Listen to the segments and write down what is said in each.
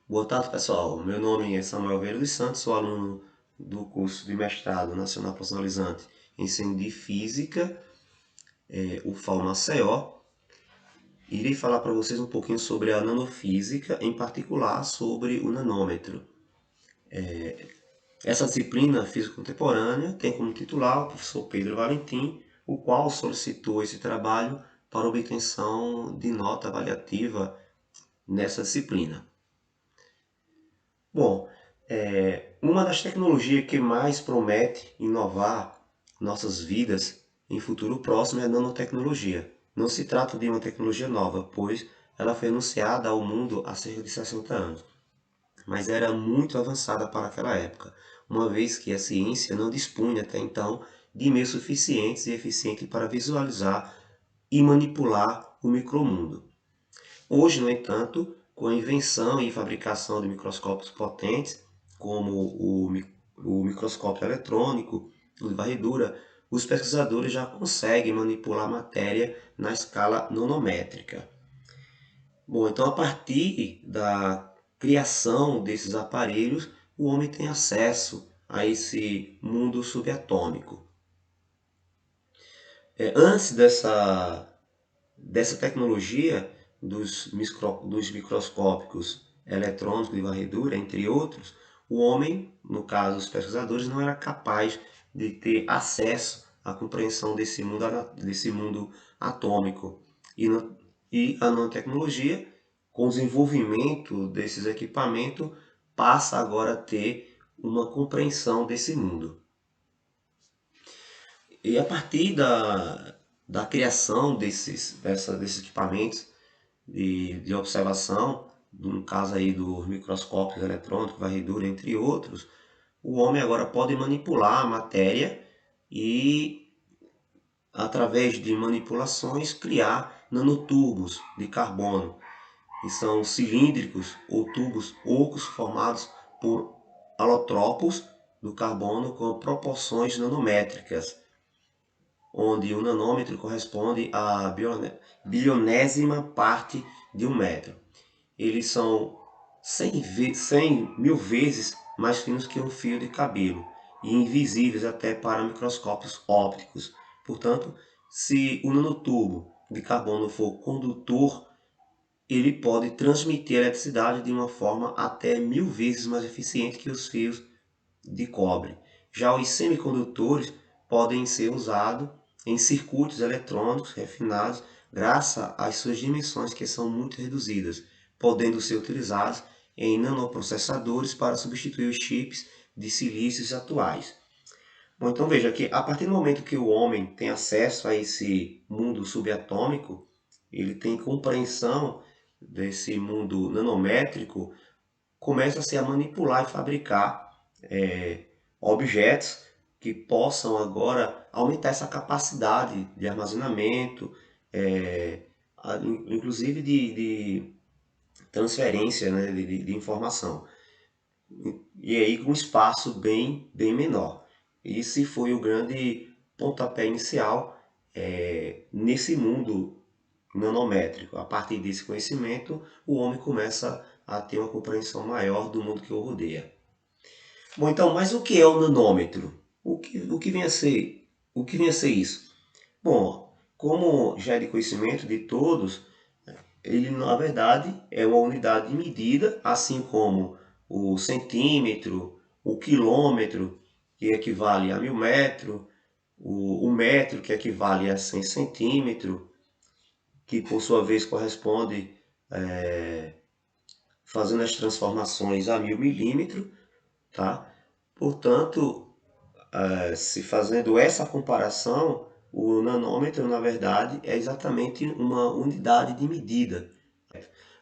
Boa tarde, pessoal. Meu nome é Samuel Vieira dos Santos, sou aluno do curso de mestrado nacional profissionalizante em ensino de física, UFAL Maceió. Irei falar para vocês um pouquinho sobre a nanofísica, em particular sobre o nanômetro. Essa disciplina física contemporânea tem como titular o professor Pedro Valentim, o qual solicitou esse trabalho para obtenção de nota avaliativa nessa disciplina. Bom, uma das tecnologias que mais promete inovar nossas vidas em futuro próximo é a nanotecnologia. Não se trata de uma tecnologia nova, pois ela foi anunciada ao mundo há cerca de 60 anos, mas era muito avançada para aquela época, uma vez que a ciência não dispunha até então de meios suficientes e eficientes para visualizar e manipular o micromundo. Hoje, no entanto, com a invenção e fabricação de microscópios potentes, como o microscópio eletrônico, o de varredura, os pesquisadores já conseguem manipular a matéria na escala nanométrica. Bom, então a partir da criação desses aparelhos, o homem tem acesso a esse mundo subatômico. Antes dessa tecnologia dos microscópicos eletrônicos de varredura, entre outros, o homem, no caso os pesquisadores, não era capaz de ter acesso à compreensão desse mundo atômico. E a nanotecnologia, com o desenvolvimento desses equipamentos, passa agora a ter uma compreensão desse mundo. E a partir da criação desses equipamentos de observação, no caso aí dos microscópios eletrônicos, varredura, entre outros, o homem agora pode manipular a matéria e, através de manipulações, criar nanotubos de carbono, que são cilíndricos ou tubos ocos formados por alotropos do carbono com proporções nanométricas, onde o nanômetro corresponde à bilionésima parte de um metro. Eles são 100 mil vezes mais finos que um fio de cabelo e invisíveis até para microscópios ópticos. Portanto, se o nanotubo de carbono for condutor, ele pode transmitir eletricidade de uma forma até 1000 vezes mais eficiente que os fios de cobre. Já os semicondutores podem ser usados em circuitos eletrônicos refinados graças às suas dimensões que são muito reduzidas, podendo ser utilizados em nanoprocessadores para substituir os chips de silícios atuais. Bom, então veja que a partir do momento que o homem tem acesso a esse mundo subatômico, ele tem compreensão desse mundo nanométrico, começa-se a manipular e fabricar objetos que possam agora aumentar essa capacidade de armazenamento, inclusive de transferência, né, de informação. E aí com um espaço bem menor. Esse foi o grande pontapé inicial nesse mundo nanométrico. A partir desse conhecimento, o homem começa a ter uma compreensão maior do mundo que o rodeia. Bom, então, mas o que é o nanômetro? O que vem a ser isso? Bom, como já é de conhecimento de todos, ele na verdade é uma unidade de medida, assim como o centímetro, o quilômetro, que equivale a 1000 metros, o metro, que equivale a 100 centímetros, que por sua vez corresponde, fazendo as transformações a 1000 milímetros, tá? Portanto, se fazendo essa comparação, o nanômetro, na verdade, é exatamente uma unidade de medida.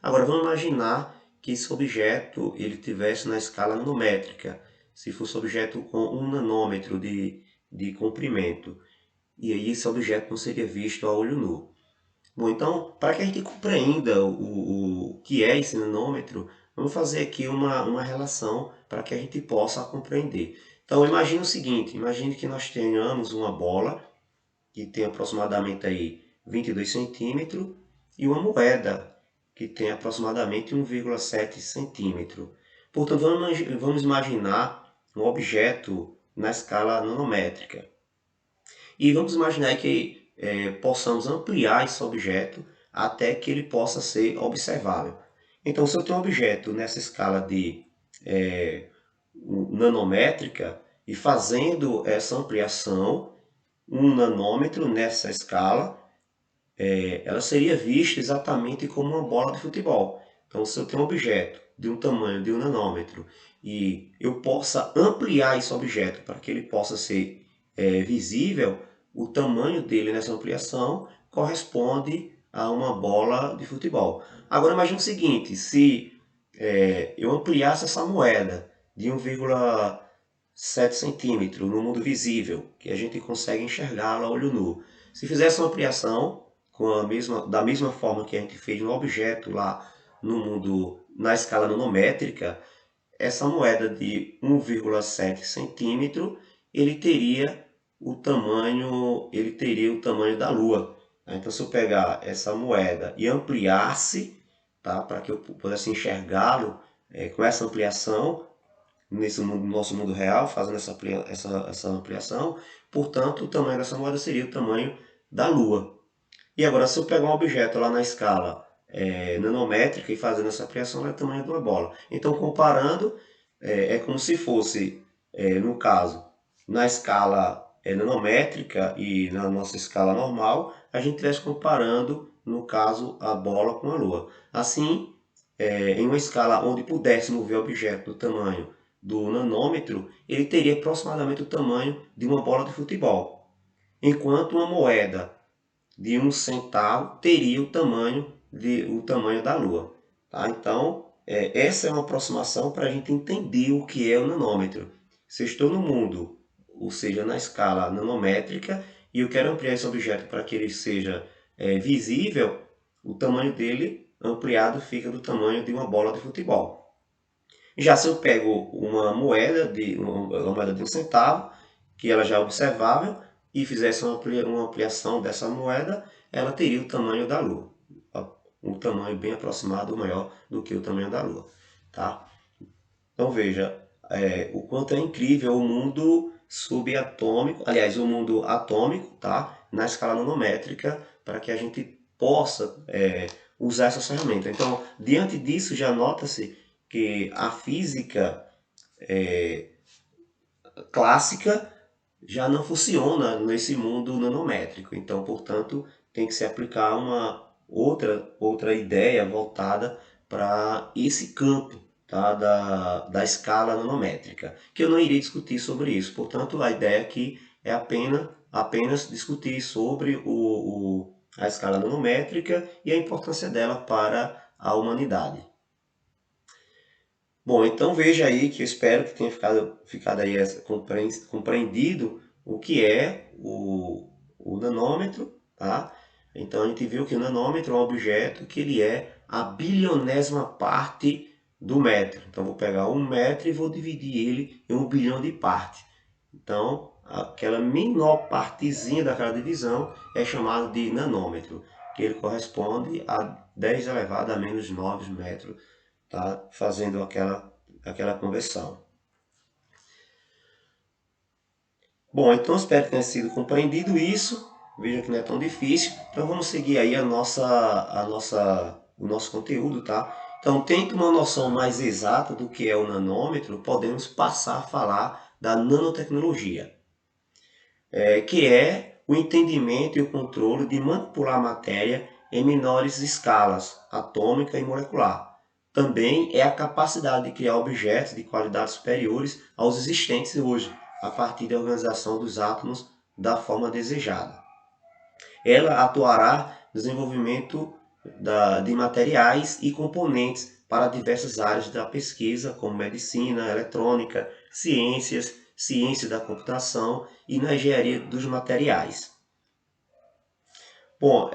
Agora, vamos imaginar que esse objeto ele tivesse na escala nanométrica, se fosse objeto com 1 nanômetro de comprimento, e aí esse objeto não seria visto a olho nu. Bom, então, para que a gente compreenda o que é esse nanômetro, vamos fazer aqui uma relação para que a gente possa compreender. Então, imagine o seguinte, imagine que nós tenhamos uma bola que tem aproximadamente aí 22 centímetros e uma moeda que tem aproximadamente 1,7 centímetro. Portanto, vamos imaginar um objeto na escala nanométrica. E vamos imaginar que possamos ampliar esse objeto até que ele possa ser observável. Então, se eu tenho um objeto nessa escala de nanométrica e fazendo essa ampliação, 1 nanômetro nessa escala, ela seria vista exatamente como uma bola de futebol. Então, se eu tenho um objeto de um tamanho de 1 nanômetro e eu possa ampliar esse objeto para que ele possa ser visível, o tamanho dele nessa ampliação corresponde a uma bola de futebol. Agora imagine o seguinte, se eu ampliasse essa moeda de 1,7 centímetro no mundo visível, que a gente consegue enxergá-la a olho nu. Se fizesse uma ampliação da mesma forma que a gente fez no objeto lá no mundo, na escala nanométrica, essa moeda de 1,7 centímetro, ele teria o tamanho da Lua. Então, se eu pegar essa moeda e ampliasse, tá, para que eu pudesse enxergá-lo com essa ampliação, nesse nosso mundo real, fazendo essa ampliação, portanto, o tamanho dessa moeda seria o tamanho da Lua. E agora, se eu pegar um objeto lá na escala nanométrica e fazendo essa ampliação, é o tamanho de uma bola. Então, comparando, é como se fosse, no caso, na escala nanométrica e na nossa escala normal, a gente estivesse comparando, no caso, a bola com a Lua. Assim, em uma escala onde pudéssemos ver o objeto do tamanho do nanômetro, ele teria aproximadamente o tamanho de uma bola de futebol. Enquanto uma moeda de 1 centavo teria o tamanho da Lua. Tá? Então, essa é uma aproximação para a gente entender o que é o nanômetro. Se eu estou no mundo, ou seja, na escala nanométrica, e eu quero ampliar esse objeto para que ele seja visível, o tamanho dele ampliado fica do tamanho de uma bola de futebol. Já se eu pego uma moeda de 1 centavo, que ela já é observável, e fizesse uma ampliação dessa moeda, ela teria o tamanho da Lua. Um tamanho bem aproximado, maior do que o tamanho da Lua. Tá? Então veja o quanto é incrível o mundo subatômico, aliás, o mundo atômico, tá? Na escala nanométrica, para que a gente possa usar essa ferramenta. Então, diante disso, já nota-se que a física clássica já não funciona nesse mundo nanométrico. Então, portanto, tem que se aplicar uma outra ideia voltada para esse campo, tá, da escala nanométrica, que eu não irei discutir sobre isso. Portanto, a ideia aqui é apenas discutir sobre a escala nanométrica e a importância dela para a humanidade. Bom, então veja aí que eu espero que tenha ficado aí compreendido o que é o nanômetro, tá? Então a gente viu que o nanômetro é um objeto que ele é a bilionésima parte do metro. Então vou pegar 1 metro e vou dividir ele em 1 bilhão de partes. Então aquela menor partezinha daquela divisão é chamada de nanômetro, que ele corresponde a 10 elevado a menos 9 metros. Tá fazendo aquela conversão. Bom, então espero que tenha sido compreendido isso. Veja que não é tão difícil. Então vamos seguir aí o nosso conteúdo, tá? Então, tendo uma noção mais exata do que é o nanômetro, podemos passar a falar da nanotecnologia, que é o entendimento e o controle de manipular a matéria em menores escalas, atômica e molecular. Também é a capacidade de criar objetos de qualidade superiores aos existentes hoje, a partir da organização dos átomos da forma desejada. Ela atuará no desenvolvimento de materiais e componentes para diversas áreas da pesquisa, como medicina, eletrônica, ciência da computação e na engenharia dos materiais. Bom,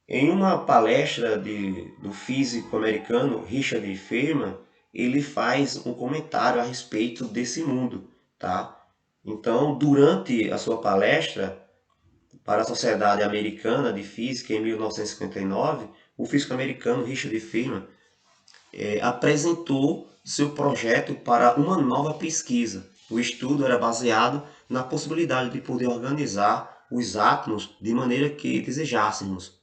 em uma palestra do físico americano Richard Feynman, ele faz um comentário a respeito desse mundo, tá? Então, durante a sua palestra para a Sociedade Americana de Física em 1959, o físico americano Richard Feynman apresentou seu projeto para uma nova pesquisa. O estudo era baseado na possibilidade de poder organizar os átomos de maneira que desejássemos.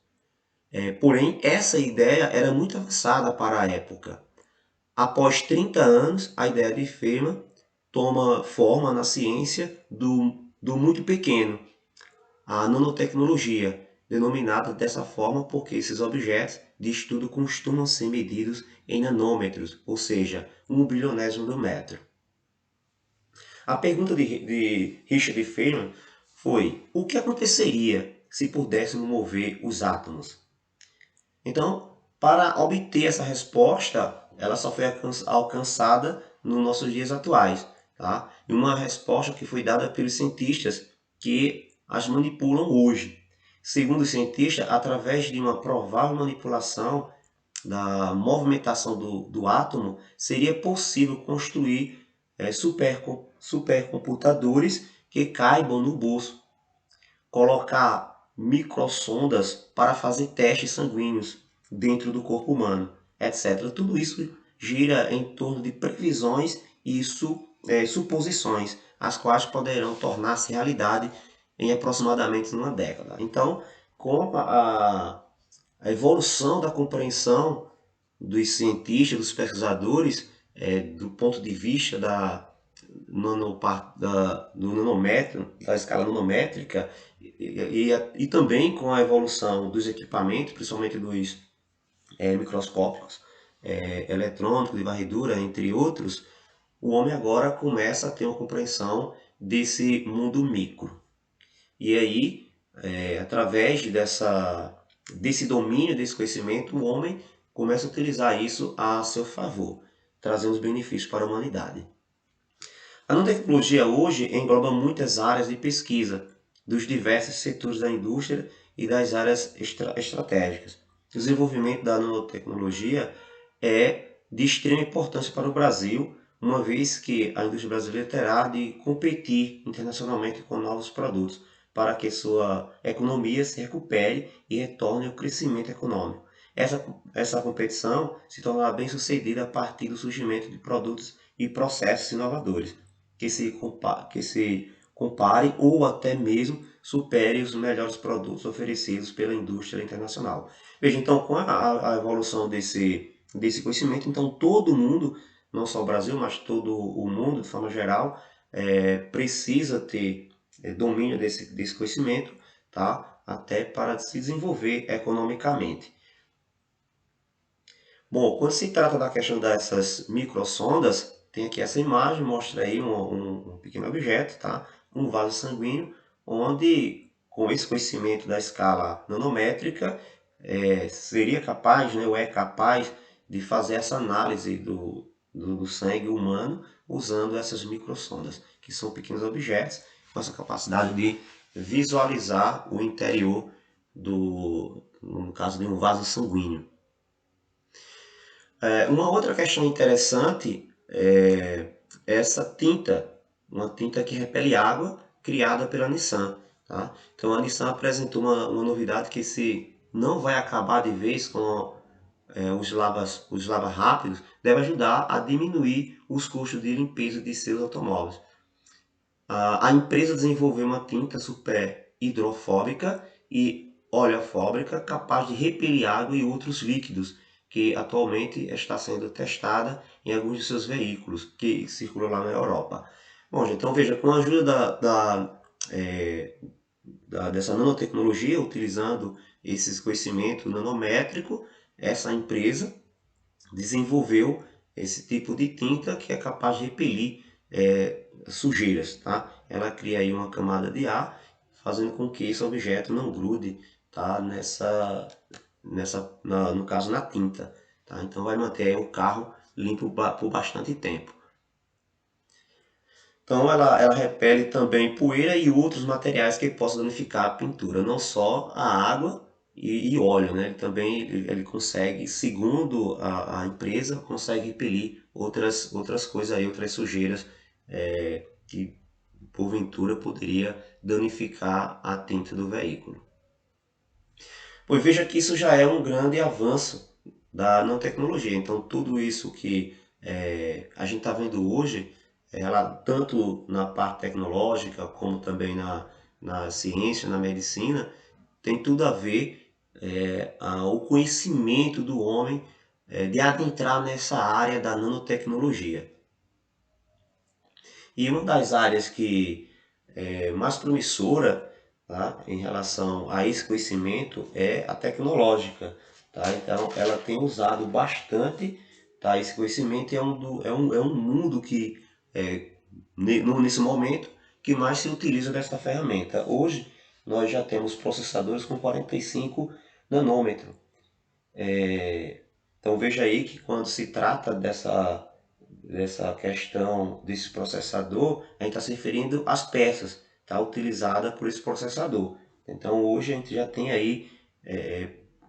Porém, essa ideia era muito avançada para a época. Após 30 anos, a ideia de Feynman toma forma na ciência do muito pequeno, a nanotecnologia, denominada dessa forma porque esses objetos de estudo costumam ser medidos em nanômetros, ou seja, 1 bilionésimo do metro. A pergunta de Richard Feynman foi: o que aconteceria se pudéssemos mover os átomos? Então, para obter essa resposta, ela só foi alcançada nos nossos dias atuais, tá? E uma resposta que foi dada pelos cientistas que as manipulam hoje. Segundo os cientistas, através de uma provável manipulação da movimentação do átomo, seria possível construir supercomputadores que caibam no bolso, colocar microsondas para fazer testes sanguíneos dentro do corpo humano, etc. Tudo isso gira em torno de previsões e suposições, as quais poderão tornar-se realidade em aproximadamente uma década. Então, com a evolução da compreensão dos cientistas, dos pesquisadores, do ponto de vista do nanômetro, da escala nanométrica, e também com a evolução dos equipamentos, principalmente dos microscópicos, eletrônicos, de varredura, entre outros, o homem agora começa a ter uma compreensão desse mundo micro. E aí, através desse domínio, desse conhecimento, o homem começa a utilizar isso a seu favor, trazendo os benefícios para a humanidade. A nanotecnologia hoje engloba muitas áreas de pesquisa dos diversos setores da indústria e das áreas estratégicas. O desenvolvimento da nanotecnologia é de extrema importância para o Brasil, uma vez que a indústria brasileira terá de competir internacionalmente com novos produtos para que sua economia se recupere e retorne ao crescimento econômico. Essa competição se tornará bem sucedida a partir do surgimento de produtos e processos inovadores que se compare ou até mesmo supere os melhores produtos oferecidos pela indústria internacional. Veja, então, com a evolução desse conhecimento, então todo mundo, não só o Brasil, mas todo o mundo, de forma geral, precisa ter domínio desse conhecimento, tá? Até para se desenvolver economicamente. Bom, quando se trata da questão dessas microsondas, tem aqui essa imagem, mostra aí um pequeno objeto, tá? Um vaso sanguíneo, onde com esse conhecimento da escala nanométrica, seria capaz, né, ou é capaz de fazer essa análise do sangue humano usando essas microsondas, que são pequenos objetos com essa capacidade de visualizar o interior no caso de um vaso sanguíneo. Uma outra questão interessante é essa tinta, uma tinta que repele água, criada pela Nissan. Tá? Então a Nissan apresentou uma novidade que se não vai acabar de vez com os lavas rápidos, deve ajudar a diminuir os custos de limpeza de seus automóveis. A empresa desenvolveu uma tinta super hidrofóbica e oleofóbica capaz de repelir água e outros líquidos, que atualmente está sendo testada em alguns de seus veículos que circulam lá na Europa. Bom, então veja, com a ajuda dessa nanotecnologia, utilizando esses conhecimentos nanométricos, essa empresa desenvolveu esse tipo de tinta que é capaz de repelir sujeiras, tá? Ela cria aí uma camada de ar, fazendo com que esse objeto não grude, tá? No caso na tinta, tá? Então vai manter o carro limpo por bastante tempo. Então ela repele também poeira e outros materiais que possam danificar a pintura, não só a água e óleo, né? Ele consegue, segundo a empresa, consegue repelir outras coisas aí, outras sujeiras que porventura poderia danificar a tinta do veículo. Pois veja que isso já é um grande avanço da nanotecnologia. Então, tudo isso que a gente está vendo hoje, ela, tanto na parte tecnológica, como também na ciência, na medicina, tem tudo a ver o conhecimento do homem de adentrar nessa área da nanotecnologia. E uma das áreas que é mais promissora, tá, em relação a esse conhecimento é a tecnológica. Tá? Então, ela tem usado bastante, tá, esse conhecimento. É um mundo que, nesse momento, que mais se utiliza dessa ferramenta. Hoje, nós já temos processadores com 45 nanômetros. Então, veja aí que quando se trata dessa questão desse processador, a gente está se referindo às peças tá, utilizadas por esse processador. Então hoje a gente já tem aí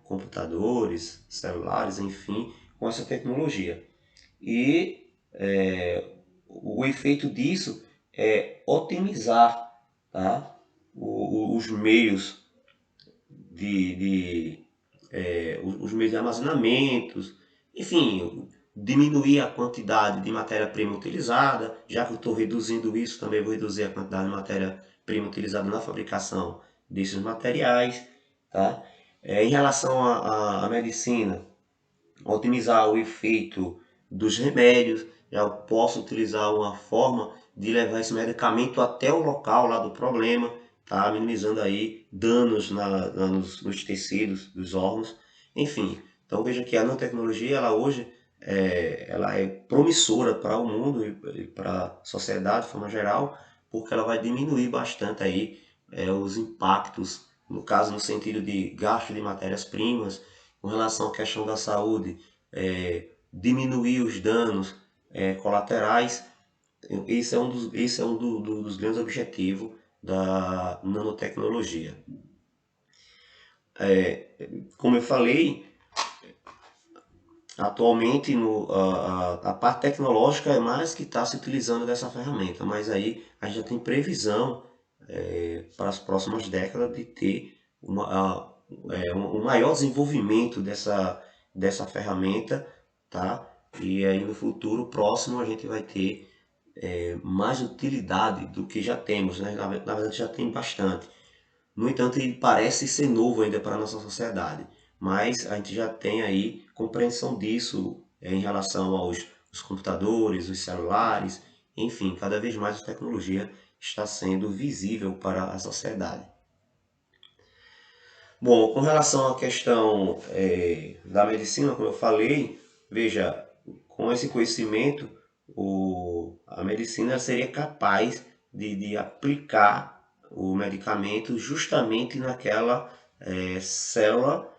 computadores, celulares, enfim, com essa tecnologia. E o efeito disso é otimizar tá, os meios os meios de armazenamentos, enfim, diminuir a quantidade de matéria-prima utilizada, já que eu estou reduzindo isso, também vou reduzir a quantidade de matéria-prima utilizada na fabricação desses materiais. Tá? Em relação à medicina, otimizar o efeito dos remédios, já eu posso utilizar uma forma de levar esse medicamento até o local lá do problema, tá? Minimizando aí danos nos tecidos dos órgãos, enfim. Então veja que a nanotecnologia, ela hoje ela é promissora para o mundo e para a sociedade de forma geral, porque ela vai diminuir bastante aí os impactos, no caso no sentido de gasto de matérias-primas, com relação à questão da saúde, diminuir os danos colaterais. Esse é um dos grandes objetivos da nanotecnologia. Como eu falei, atualmente a parte tecnológica é mais que está se utilizando dessa ferramenta, mas aí a gente já tem previsão para as próximas décadas de ter um maior desenvolvimento dessa ferramenta, tá? E aí no futuro próximo a gente vai ter mais utilidade do que já temos, né? Na verdade já tem bastante. No entanto, ele parece ser novo ainda para a nossa sociedade, mas a gente já tem aí compreensão disso em relação aos computadores, os celulares, enfim, cada vez mais a tecnologia está sendo visível para a sociedade. Bom, com relação à questão da medicina, como eu falei, veja, com esse conhecimento, a medicina seria capaz de aplicar o medicamento justamente naquela célula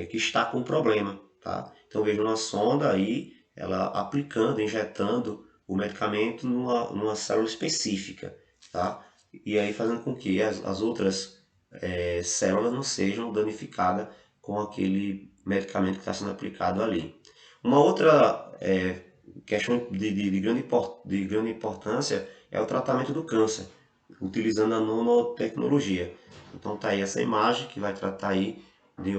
que está com problema, tá? Então veja uma sonda aí, ela aplicando, injetando o medicamento numa célula específica, tá? E aí fazendo com que as outras células não sejam danificadas com aquele medicamento que está sendo aplicado ali. Uma outra questão de grande importância é o tratamento do câncer, utilizando a nanotecnologia. Então está aí essa imagem que vai tratar aí de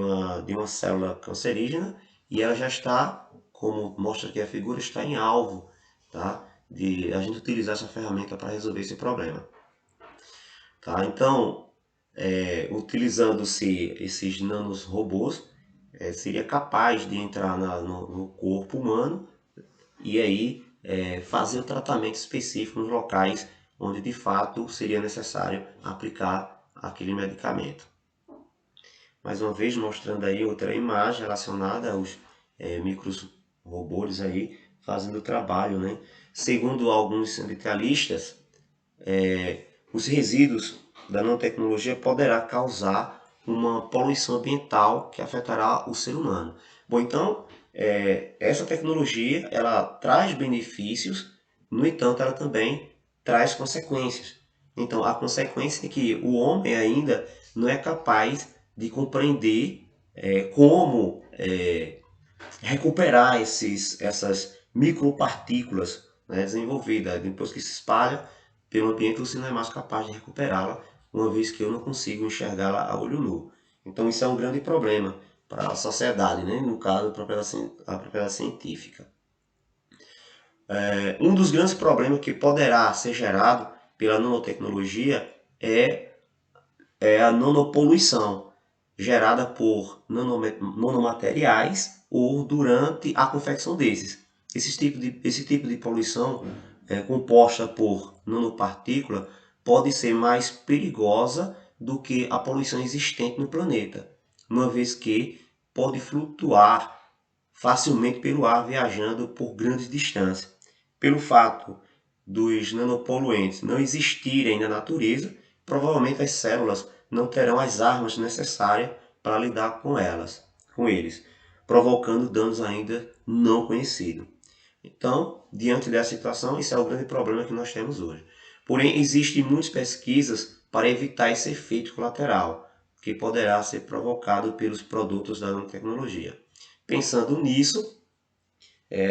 uma célula cancerígena e ela já está, como mostra aqui a figura, está em alvo, tá? De a gente utilizar essa ferramenta para resolver esse problema. Tá? Então, utilizando-se esses nanorobôs, seria capaz de entrar no corpo humano e aí fazer o tratamento específico nos locais onde de fato seria necessário aplicar aquele medicamento. Mais uma vez mostrando aí outra imagem relacionada aos micros robôs aí fazendo o trabalho, né? Segundo alguns ambientalistas, os resíduos da nanotecnologia poderá causar uma poluição ambiental que afetará o ser humano. Bom, então, essa tecnologia, ela traz benefícios, no entanto, ela também traz consequências. Então, a consequência é que o homem ainda não é capaz de compreender como recuperar essas micropartículas, né, desenvolvidas. Depois que se espalha pelo ambiente, você não é mais capaz de recuperá-la, uma vez que eu não consigo enxergá-la a olho nu. Então isso é um grande problema para a sociedade, né? No caso, a propriedade científica. Um dos grandes problemas que poderá ser gerado pela nanotecnologia é a nanopoluição, gerada por nanomateriais ou durante a confecção desses. Esse tipo de poluição composta por nanopartícula pode ser mais perigosa do que a poluição existente no planeta, uma vez que pode flutuar facilmente pelo ar viajando por grandes distâncias. Pelo fato dos nanopoluentes não existirem na natureza, provavelmente as células não terão as armas necessárias para lidar com eles, provocando danos ainda não conhecidos. Então, diante dessa situação, esse é o grande problema que nós temos hoje. Porém, existem muitas pesquisas para evitar esse efeito colateral, que poderá ser provocado pelos produtos da nanotecnologia. Pensando nisso,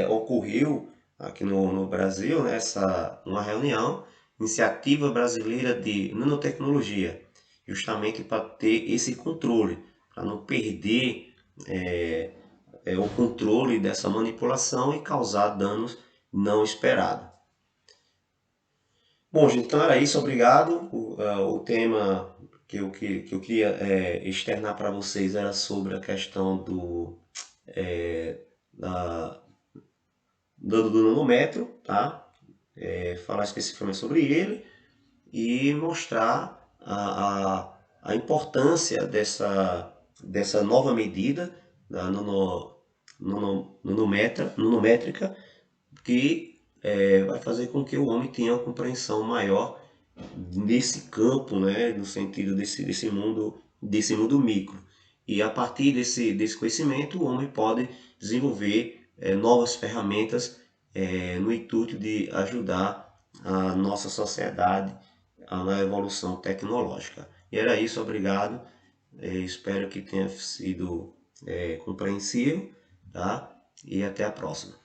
ocorreu aqui no Brasil, né, uma reunião, Iniciativa Brasileira de Nanotecnologia, justamente para ter esse controle, para não perder o controle dessa manipulação e causar danos não esperados. Bom, gente, então era isso, obrigado. O tema que eu queria externar para vocês era sobre a questão da, do nanômetro, tá? Falar especificamente sobre ele e mostrar a importância dessa nova medida da nanométrica que vai fazer com que o homem tenha uma compreensão maior nesse campo, né, no sentido desse mundo micro. E a partir desse conhecimento, o homem pode desenvolver novas ferramentas no intuito de ajudar a nossa sociedade na evolução tecnológica. E era isso, obrigado. Espero que tenha sido compreensível, tá? E até a próxima.